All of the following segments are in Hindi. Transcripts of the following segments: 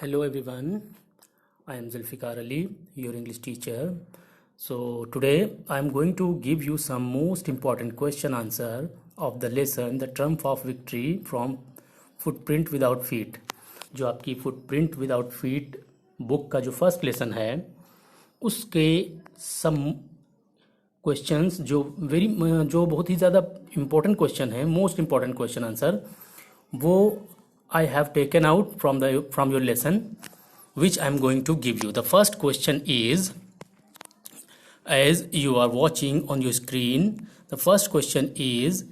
Hello everyone, I am Zulfikar Ali, your English teacher. So today I am going to give you some most important question answer of the lesson The Trump of Victory from Footprint Without Feet. जो आपकी Footprint Without Feet बुक का जो फर्स्ट लेसन है उसके सम क्वेश्चंस जो बहुत ही ज़्यादा इम्पोर्टेंट क्वेश्चन है, मोस्ट इम्पोर्टेंट क्वेश्चन आंसर, वो I have taken out from your lesson, which I am going to give you. The first question is, as you are watching on your screen, the first question is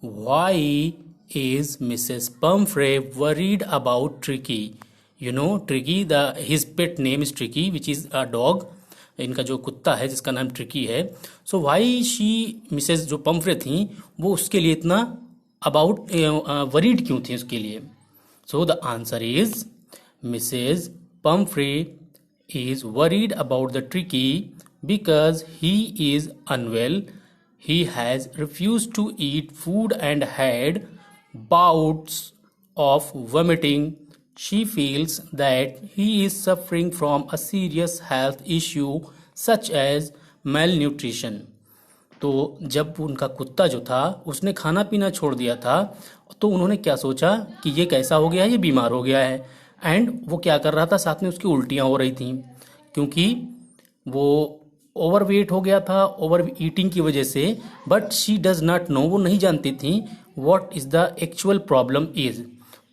why is Mrs. Pumphrey worried about Tricky? You know Tricky, his pet name is Tricky, which is a dog. इनका जो कुत्ता है जिसका नाम ट्रिकी है. सो वाई शी मिसेस जो पम्फ्रे थी वो उसके लिए इतना अबाउट वरीड क्यों थी उसके लिए. So the answer is Mrs Pumphrey is worried about the Tricki because he is unwell. He has refuse to eat food and had bouts of vomiting. She feels that he is suffering from a serious health issue such as malnutrition. तो जब उनका कुत्ता जो था उसने खाना पीना छोड़ दिया था तो उन्होंने क्या सोचा कि ये कैसा हो गया है, ये बीमार हो गया है. एंड वो क्या कर रहा था, साथ में उसकी उल्टियाँ हो रही थी क्योंकि वो ओवरवेट हो गया था ओवर ईटिंग की वजह से. But she does not know, वो नहीं जानती थी what is the actual problem is.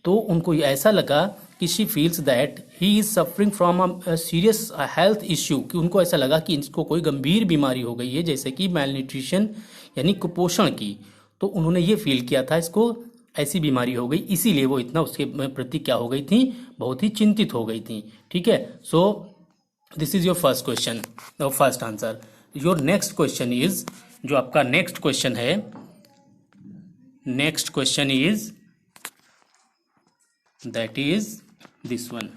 तो उनको ऐसा लगा कि she feels that he is suffering from a serious health issue, कि उनको ऐसा लगा कि इसको कोई गंभीर बीमारी हो गई है जैसे कि मैलन्यूट्रिशन यानी कुपोषण की. तो उन्होंने ये फील किया था इसको ऐसी बीमारी हो गई, इसीलिए वो इतना उसके प्रति क्या हो गई थी, बहुत ही चिंतित हो गई थी. ठीक है. So this is your first question, first answer. Your next question is, जो आपका नेक्स्ट क्वेश्चन है, next question is that is this one.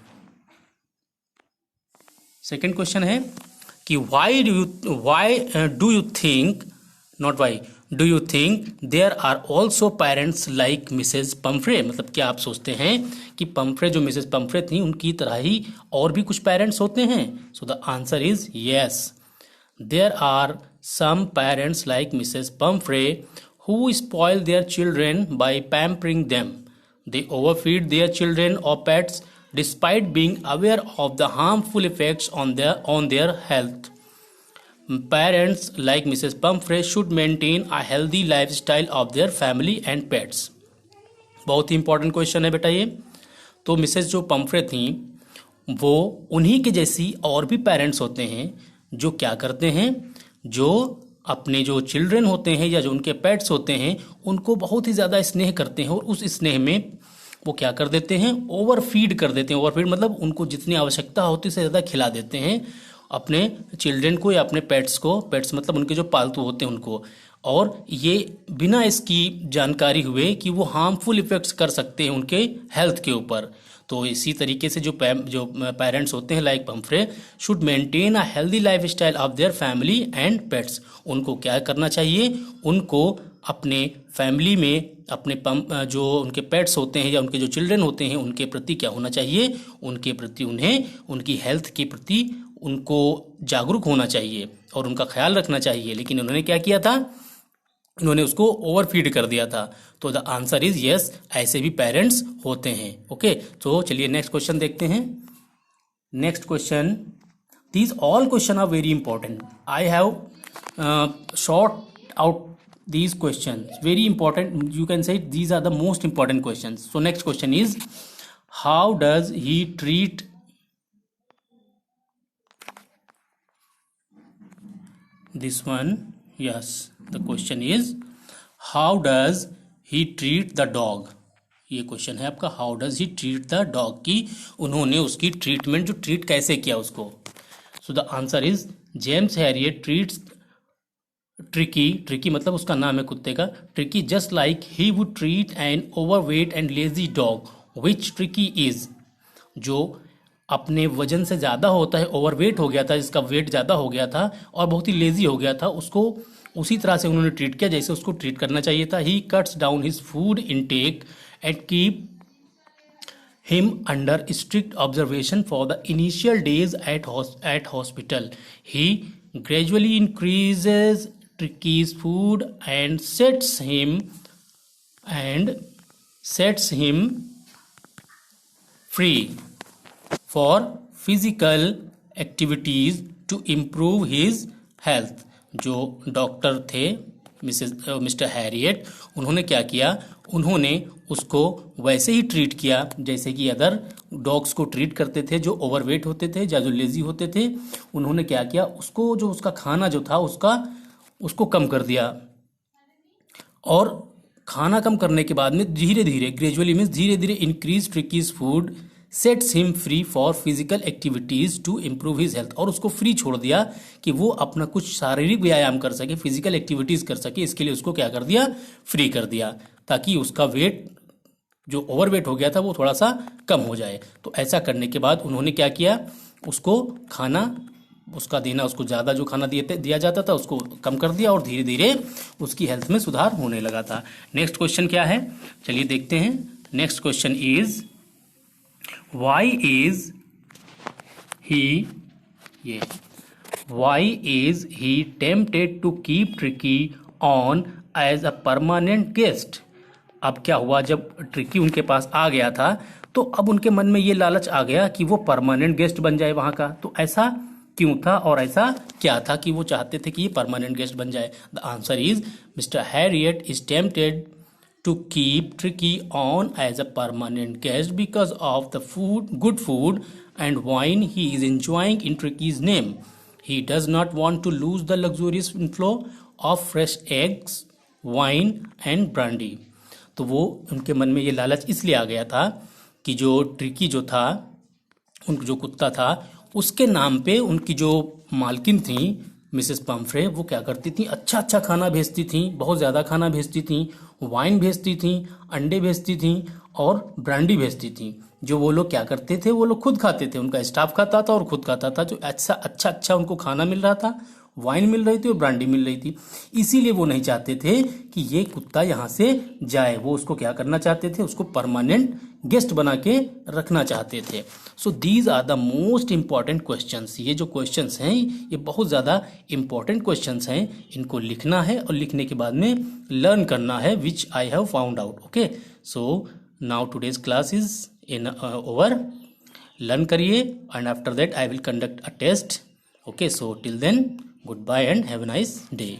Second question है कि why do you think, not why do you think there are also parents like Mrs. Pumphrey. मतलब क्या आप सोचते हैं कि पंफ्रे जो मिसेस पंफ्रे थी उनकी तरह ही और भी कुछ पेरेंट्स होते हैं. सो the answer is yes, there are some parents like Mrs. Pumphrey who spoil their children by pampering them. They overfeed their children or pets despite being aware of the harmful effects on their health. Parents like Mrs. Pumphrey should maintain a healthy lifestyle of their family and pets. बहुत ही इंपॉर्टेंट क्वेश्चन है बेटा ये. तो मिसेस जो पंफ्रे थी वो उन्हीं के जैसी और भी पेरेंट्स होते हैं जो क्या करते हैं, जो अपने जो चिल्ड्रन होते हैं या जो उनके पेट्स होते हैं उनको बहुत ही ज़्यादा स्नेह करते हैं और उस स्नेह में वो क्या कर देते हैं, ओवर फीड कर देते हैं. ओवर फीड मतलब उनको जितनी आवश्यकता होती है उससे ज़्यादा खिला देते हैं अपने चिल्ड्रन को या अपने पेट्स को. पेट्स मतलब उनके जो पालतू होते हैं उनको. और ये बिना इसकी जानकारी हुए कि वो हार्मफुल इफेक्ट्स कर सकते हैं उनके हेल्थ के ऊपर. तो इसी तरीके से जो पेरेंट्स होते हैं like Pomfrey should maintain a healthy life style of their family and pets. उनको क्या करना चाहिए, उनको अपने फैमिली में अपने जो उनके पेट्स होते हैं या उनके जो चिल्ड्रन होते हैं उनके प्रति क्या होना चाहिए, उनके प्रति उन्हें उनकी हेल्थ के प्रति उनको जागरूक होना चाहिए और उनका ख्याल रखना चाहिए. लेकिन उन्होंने क्या किया था, उन्होंने उसको ओवरफीड कर दिया था. तो द आंसर इज यस, ऐसे भी पेरेंट्स होते हैं. ओके. तो चलिए नेक्स्ट क्वेश्चन देखते हैं. Next question, these all question are very important. I have short out these questions, very important. You can say these are the most important questions. So next question is, how does he treat this one? Yes, the question is, how does he treat the dog. ये क्वेश्चन है आपका, how does he treat the dog, की उन्होंने उसकी ट्रीटमेंट जो ट्रीट कैसे किया उसको. So the answer is James Herriot treats Tricki मतलब उसका नाम है कुत्ते का, Tricki just like he would treat an overweight and lazy dog which Tricki is. जो अपने वजन से ज़्यादा होता है, ओवरवेट हो गया था, जिसका वेट ज़्यादा हो गया था और बहुत ही लेजी हो गया था, उसको उसी तरह से उन्होंने ट्रीट किया जैसे उसको ट्रीट करना चाहिए था. ही cuts down his food intake and keep him under strict observation for the initial days at hospital. He gradually increases Tricky's food and sets him free for physical activities to improve his health. जो डॉक्टर थे मिस्टर हैरियट, उन्होंने क्या किया, उन्होंने उसको वैसे ही ट्रीट किया जैसे कि अदर डॉग्स को ट्रीट करते थे जो ओवरवेट होते थे या जो लेजी होते थे. उन्होंने क्या किया, उसको जो उसका खाना जो था उसको कम कर दिया. और खाना कम करने के बाद में धीरे धीरे, ग्रेजुअली मीन्स धीरे धीरे, increase Tricki's food sets him free for physical activities to improve his health. और उसको फ्री छोड़ दिया कि वो अपना कुछ शारीरिक व्यायाम कर सके, फिजिकल एक्टिविटीज कर सके. इसके लिए उसको क्या कर दिया, फ्री कर दिया, ताकि उसका वेट जो ओवरवेट हो गया था वो थोड़ा सा कम हो जाए. तो ऐसा करने के बाद उन्होंने क्या किया, उसको खाना उसका देना, उसको ज़्यादा जो खाना दिया जाता था उसको कम कर दिया और धीरे धीरे उसकी हेल्थ में सुधार होने लगा था. नेक्स्ट क्वेश्चन क्या है, चलिए देखते हैं. Next question is why is he tempted to keep Tricky on as a permanent guest? अब क्या हुआ, जब ट्रिकी उनके पास आ गया था तो अब उनके मन में ये लालच आ गया कि वो परमानेंट गेस्ट बन जाए वहां का. तो ऐसा क्यों था और ऐसा क्या था कि वो चाहते थे कि ये परमानेंट गेस्ट बन जाए? The answer is mister Harriet is tempted to keep Tricky on as a permanent guest because of the good food and wine he is enjoying in Tricky's name. He does not want to lose the luxurious inflow of fresh eggs, wine and brandy. तो वो उनके मन में ये लालच इसलिए आ गया था कि जो ट्रिकी जो था, उनका जो कुत्ता था, उसके नाम पे उनकी जो मालकिन थी मिसेस पम्फ्रे, वो क्या करती थी, अच्छा अच्छा खाना भेजती थी, बहुत ज़्यादा खाना भेजती थी, वाइन भेजती थी, अंडे भेजती थी और ब्रांडी भेजती थी. जो वो लोग क्या करते थे, वो लोग खुद खाते थे, उनका स्टाफ खाता था और खुद खाता था. जो अच्छा उनको खाना मिल रहा था, वाइन मिल रही थी और ब्रांडी मिल रही थी. इसीलिए वो नहीं चाहते थे कि ये कुत्ता यहाँ से जाए. वो उसको क्या करना चाहते थे, उसको परमानेंट गेस्ट बना के रखना चाहते थे. So these are the most important questions. ये जो क्वेश्चंस हैं ये बहुत ज़्यादा इंपॉर्टेंट क्वेश्चंस हैं. इनको लिखना है और लिखने के बाद में लर्न करना है, which I have found out. Okay, so now today's class is in over. Learn करिए and after that I will conduct a test. Okay, so till then, goodbye and have a nice day.